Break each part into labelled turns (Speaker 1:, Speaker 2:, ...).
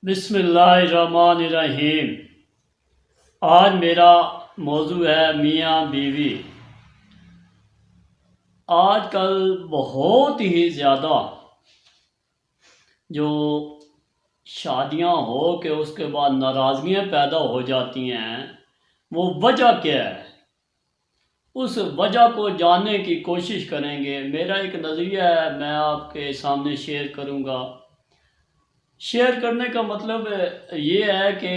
Speaker 1: بسم اللہ الرحمن الرحیم۔ آج میرا موضوع ہے میاں بیوی۔ آج کل بہت ہی زیادہ جو شادیاں ہو کہ اس کے بعد ناراضگیاں پیدا ہو جاتی ہیں، وہ وجہ کیا ہے؟ اس وجہ کو جاننے کی کوشش کریں گے۔ میرا ایک نظریہ ہے، میں آپ کے سامنے شیئر کروں گا۔ شیئر کرنے کا مطلب یہ ہے کہ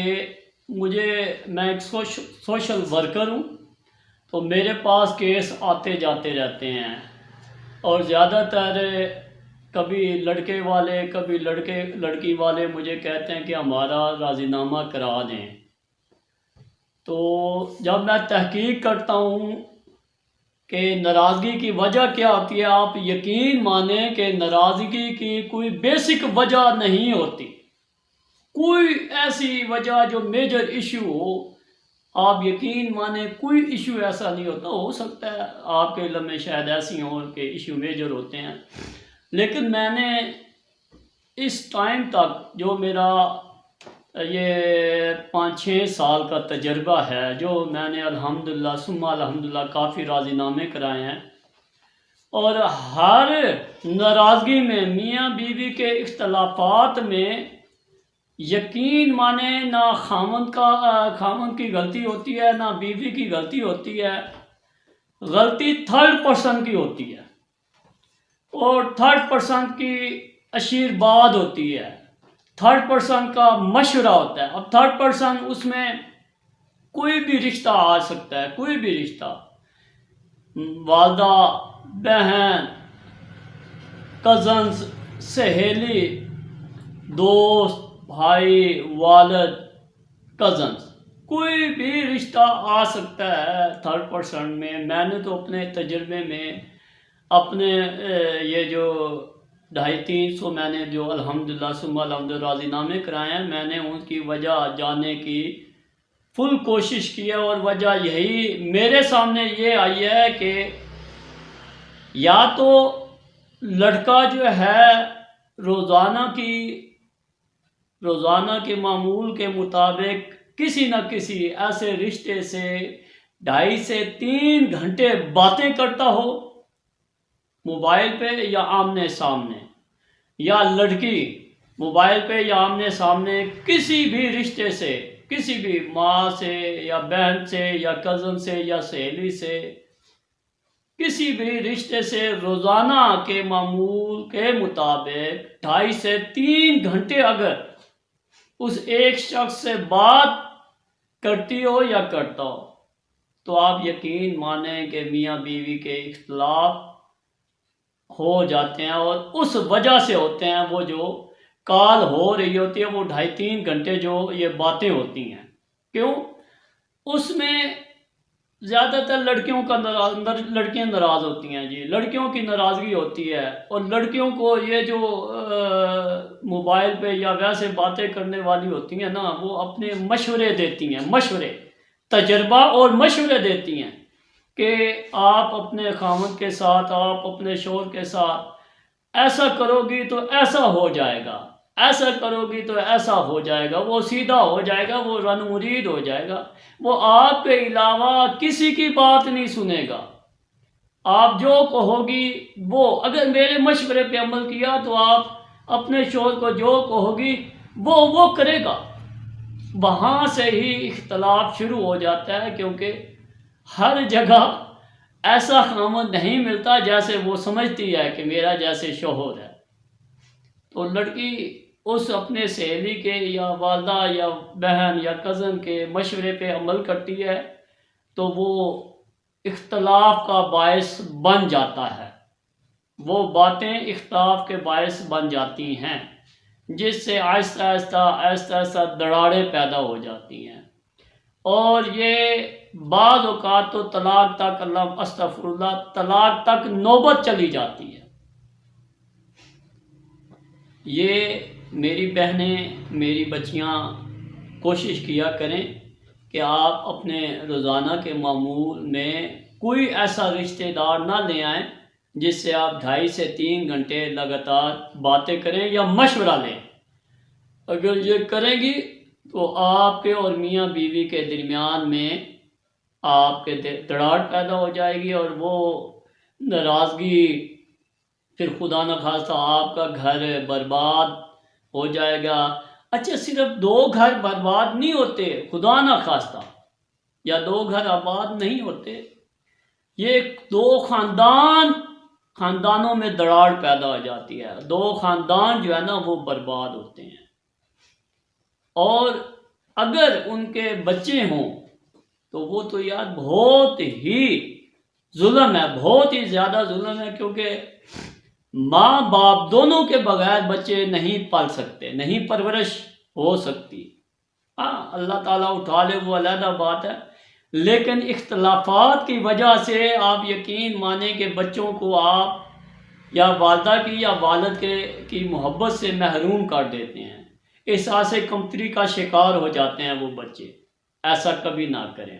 Speaker 1: میں ایک سوشل ورکر ہوں، تو میرے پاس کیس آتے جاتے رہتے ہیں، اور زیادہ تر کبھی لڑکے والے کبھی لڑکی والے مجھے کہتے ہیں کہ ہمارا راضی نامہ کرا دیں۔ تو جب میں تحقیق کرتا ہوں کہ ناراضگی کی وجہ کیا ہوتی ہے، آپ یقین مانیں کہ ناراضگی کی کوئی بیسک وجہ نہیں ہوتی، کوئی ایسی وجہ جو میجر ایشو ہو، آپ یقین مانیں کوئی ایشو ایسا نہیں ہوتا۔ ہو سکتا ہے آپ کے علم میں شاید ایسی ہوں کہ ایشو میجر ہوتے ہیں، لیکن میں نے اس ٹائم تک جو میرا یہ 5-6 سال کا تجربہ ہے، جو میں نے الحمدللہ ثم الحمدللہ کافی راضی نامے کرائے ہیں، اور ہر ناراضگی میں میاں بیوی کے اختلافات میں یقین مانے نہ خامند کی غلطی ہوتی ہے، نہ بیوی کی غلطی ہوتی ہے، غلطی تھرڈ پرسن کی ہوتی ہے، اور تھرڈ پرسن کی اشیرباد ہوتی ہے، تھرڈ پرسن کا مشورہ ہوتا ہے۔ اب تھرڈ پرسن اس میں کوئی بھی رشتہ آ سکتا ہے، کوئی بھی رشتہ، والدہ، بہن، کزنز، سہیلی، دوست، بھائی، والد، کزنز، کوئی بھی رشتہ آ سکتا ہے تھرڈ پرسن میں۔ میں نے تو اپنے تجربے میں اپنے یہ جو 250-300 میں نے جو الحمدللہ ثم الحمدللہ راضی نامے کرائے ہیں، میں نے ان کی وجہ جاننے کی فل کوشش کی ہے، اور وجہ یہی میرے سامنے یہ آئی ہے کہ یا تو لڑکا جو ہے روزانہ کے معمول کے مطابق کسی نہ کسی ایسے رشتے سے 2.5 سے 3 گھنٹے باتیں کرتا ہو موبائل پہ یا آمنے سامنے، یا لڑکی موبائل پہ یا آمنے سامنے کسی بھی رشتے سے، کسی بھی ماں سے یا بہن سے یا کزن سے یا سہیلی سے، کسی بھی رشتے سے روزانہ کے معمول کے مطابق 2.5 سے 3 گھنٹے اگر اس ایک شخص سے بات کرتی ہو یا کرتا ہو، تو آپ یقین مانیں کہ میاں بیوی کے اختلاف ہو جاتے ہیں، اور اس وجہ سے ہوتے ہیں۔ وہ جو کال ہو رہی ہوتی ہے، وہ 2.5-3 گھنٹے جو یہ باتیں ہوتی ہیں، کیوں؟ اس میں زیادہ تر لڑکیاں ناراض ہوتی ہیں، جی لڑکیوں کی ناراضگی ہوتی ہے، اور لڑکیوں کو یہ جو موبائل پہ یا ویسے باتیں کرنے والی ہوتی ہیں نا، وہ اپنے مشورے دیتی ہیں، تجربہ اور مشورے دیتی ہیں کہ آپ اپنے خامند کے ساتھ، آپ اپنے شوہر کے ساتھ ایسا کرو گی تو ایسا ہو جائے گا، ایسا کرو گی تو ایسا ہو جائے گا، وہ سیدھا ہو جائے گا، وہ رن مرید ہو جائے گا، وہ آپ کے علاوہ کسی کی بات نہیں سنے گا۔ آپ جو کہو گی وہ، اگر میرے مشورے پہ عمل کیا تو آپ اپنے شوہر کو جو کہو گی وہ کرے گا۔ وہاں سے ہی اختلاف شروع ہو جاتا ہے، کیونکہ ہر جگہ ایسا خامند نہیں ملتا جیسے وہ سمجھتی ہے کہ میرا جیسے شوہر ہے۔ تو لڑکی اس اپنے سہیلی کے یا والدہ یا بہن یا کزن کے مشورے پہ عمل کرتی ہے، تو وہ اختلاف کا باعث بن جاتا ہے، وہ باتیں اختلاف کے باعث بن جاتی ہیں، جس سے آہستہ آہستہ دراڑیں پیدا ہو جاتی ہیں، اور یہ بعض اوقات تو طلاق تک، اللہ استغفر اللہ، طلاق تک نوبت چلی جاتی ہے۔ یہ میری بہنیں، میری بچیاں کوشش کیا کریں کہ آپ اپنے روزانہ کے معمول میں کوئی ایسا رشتہ دار نہ لے آئیں جس سے آپ 2.5 سے 3 گھنٹے لگاتار باتیں کریں یا مشورہ لیں۔ اگر یہ کریں گی تو آپ کے اور میاں بیوی کے درمیان میں آپ کے دراڑ پیدا ہو جائے گی، اور وہ ناراضگی پھر خدا نخواستہ آپ کا گھر برباد ہو جائے گا۔ اچھا، صرف دو گھر برباد نہیں ہوتے خدا نخواستہ، یا دو گھر آباد نہیں ہوتے، یہ دو خاندانوں میں دراڑ پیدا ہو جاتی ہے، دو خاندان جو ہے نا وہ برباد ہوتے ہیں۔ اور اگر ان کے بچے ہوں تو وہ تو یار بہت ہی ظلم ہے، بہت ہی زیادہ ظلم ہے، کیونکہ ماں باپ دونوں کے بغیر بچے نہیں پال سکتے، نہیں پرورش ہو سکتی۔ ہاں، اللہ تعالیٰ اٹھا لے وہ علیحدہ بات ہے، لیکن اختلافات کی وجہ سے آپ یقین مانیں کہ بچوں کو آپ یا والدہ کی یا والد کی محبت سے محروم کر دیتے ہیں، احساس کمتری کا شکار ہو جاتے ہیں وہ بچے۔ ایسا کبھی نہ کریں۔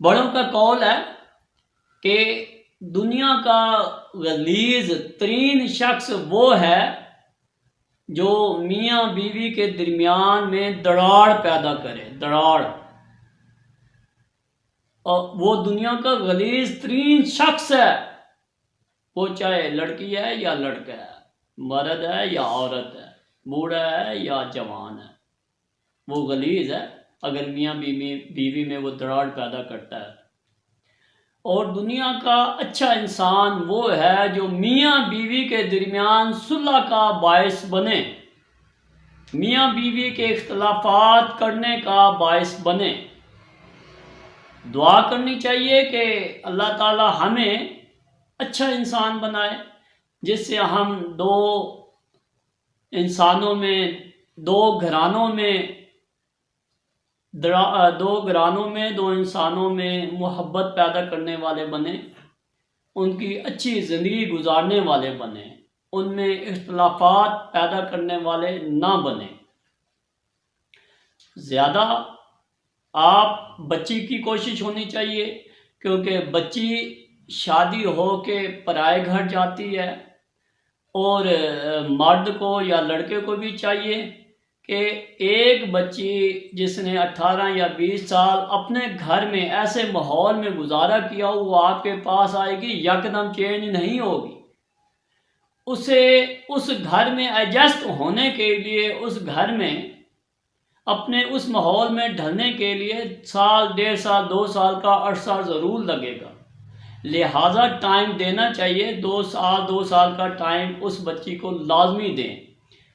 Speaker 1: بڑوں کا قول ہے کہ دنیا کا غلیظ ترین شخص وہ ہے جو میاں بیوی کے درمیان میں دراڑ پیدا کرے، دراڑ۔ اور وہ دنیا کا غلیظ ترین شخص ہے، وہ چاہے لڑکی ہے یا لڑکا ہے، مرد ہے یا عورت ہے، بوڑھا ہے یا جوان ہے، وہ غلیظ ہے اگر میاں بیوی میں وہ دراڑ پیدا کرتا ہے۔ اور دنیا کا اچھا انسان وہ ہے جو میاں بیوی کے درمیان صلح کا باعث بنے، میاں بیوی کے اختلافات کرنے کا باعث بنے۔ دعا کرنی چاہیے کہ اللہ تعالی ہمیں اچھا انسان بنائے، جس سے ہم دو انسانوں میں، دو گھرانوں میں، دو انسانوں میں محبت پیدا کرنے والے بنے، ان کی اچھی زندگی گزارنے والے بنے، ان میں اختلافات پیدا کرنے والے نہ بنے۔ زیادہ آپ بچی کی کوشش ہونی چاہیے، کیونکہ بچی شادی ہو کے پرائے گھر جاتی ہے، اور مرد کو یا لڑکے کو بھی چاہیے کہ ایک بچی جس نے 18 یا 20 سال اپنے گھر میں ایسے ماحول میں گزارا کیا، وہ آپ کے پاس آئے گی یکدم چینج نہیں ہوگی، اسے اس گھر میں ایڈجسٹ ہونے کے لیے، اس گھر میں اپنے اس ماحول میں ڈھلنے کے لیے سال، 1.5 سال، 2 سال کا عرصہ ضرور لگے گا۔ لہٰذا ٹائم دینا چاہیے، 2 سال کا ٹائم اس بچی کو لازمی دیں،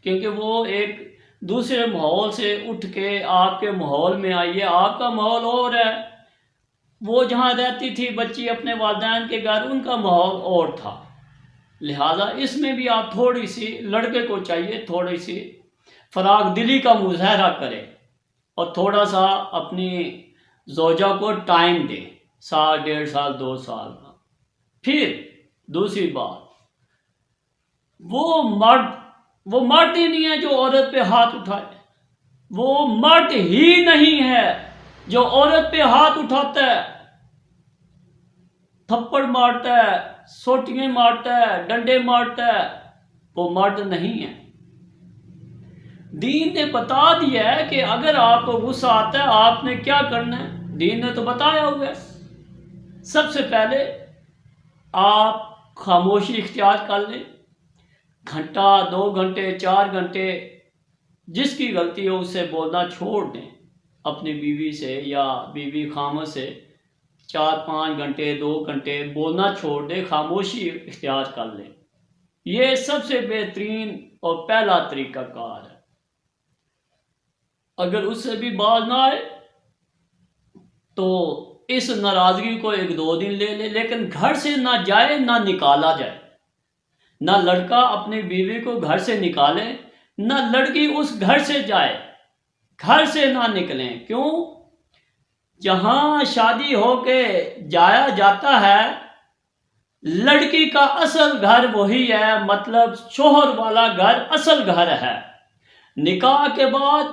Speaker 1: کیونکہ وہ ایک دوسرے ماحول سے اٹھ کے آپ کے ماحول میں آئی ہے، آپ کا ماحول اور ہے، وہ جہاں رہتی تھی بچی اپنے والدین کے گھر، ان کا ماحول اور تھا۔ لہٰذا اس میں بھی آپ تھوڑی سی، لڑکے کو چاہیے تھوڑی سی فراغ دلی کا مظاہرہ کرے، اور تھوڑا سا اپنی زوجہ کو ٹائم دے، 1.5 سال 2 سال کا۔ پھر دوسری بات، وہ مرد ہی نہیں ہے جو عورت پہ ہاتھ اٹھائے، وہ مرد ہی نہیں ہے جو عورت پہ ہاتھ اٹھاتا ہے، تھپڑ مارتا ہے، سوٹیاں مارتا ہے، ڈنڈے مارتا ہے، وہ مرد نہیں ہے۔ دین نے بتا دیا ہے کہ اگر آپ کو غصہ آتا ہے آپ نے کیا کرنا ہے، دین نے تو بتایا ہوا ہے۔ سب سے پہلے آپ خاموشی اختیار کر لیں، گھنٹہ، 2 گھنٹے، 4 گھنٹے، جس کی غلطی ہو اس سے بولنا چھوڑ دیں، اپنی بیوی سے یا بیوی خامد سے 4-5 گھنٹے، 2 گھنٹے بولنا چھوڑ دیں، خاموشی اختیار کر لیں۔ یہ سب سے بہترین اور پہلا طریقہ کار ہے۔ اگر اس سے بھی باز نہ آئے تو اس ناراضگی کو 1-2 دن لے لے، لیکن گھر سے نہ جائے، نہ نکالا جائے۔ نہ لڑکا اپنی بیوی کو گھر سے نکالے، نہ لڑکی اس گھر سے جائے، گھر سے نہ نکلیں۔ کیوں؟ جہاں شادی ہو کے جایا جاتا ہے، لڑکی کا اصل گھر وہی ہے، مطلب شوہر والا گھر اصل گھر ہے۔ نکاح کے بعد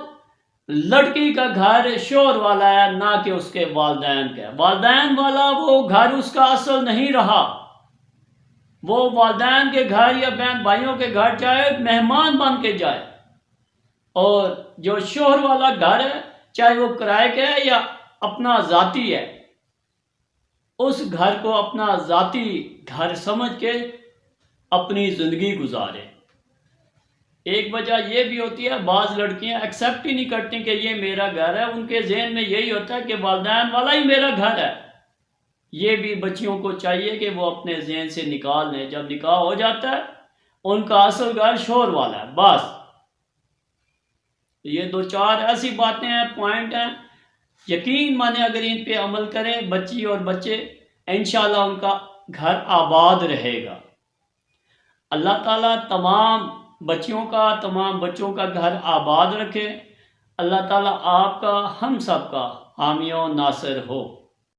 Speaker 1: لڑکی کا گھر شوہر والا ہے، نہ کہ اس کے والدین کا۔ والدین والا وہ گھر اس کا اصل نہیں رہا، وہ والدین کے گھر یا بہن بھائیوں کے گھر جائے، مہمان بن کے جائے، اور جو شوہر والا گھر ہے چاہے وہ کرائے کا ہے یا اپنا ذاتی ہے، اس گھر کو اپنا ذاتی گھر سمجھ کے اپنی زندگی گزارے۔ ایک وجہ یہ بھی ہوتی ہے بعض لڑکیاں ایکسیپٹ ہی نہیں کرتی کہ یہ میرا گھر ہے، ان کے ذہن میں یہی ہوتا ہے کہ والدین والا ہی میرا گھر ہے۔ یہ بھی بچیوں کو چاہیے کہ وہ اپنے ذہن سے نکال لیں، جب نکاح ہو جاتا ہے ان کا اصل گھر شوہر والا ہے بس۔ یہ دو چار ایسی باتیں ہیں، پوائنٹ ہیں، یقین مانے اگر ان پہ عمل کریں بچی اور بچے، انشاءاللہ ان کا گھر آباد رہے گا۔ اللہ تعالیٰ تمام بچیوں کا، تمام بچوں کا گھر آباد رکھے۔ اللہ تعالیٰ آپ کا، ہم سب کا حامی و ناصر ہو۔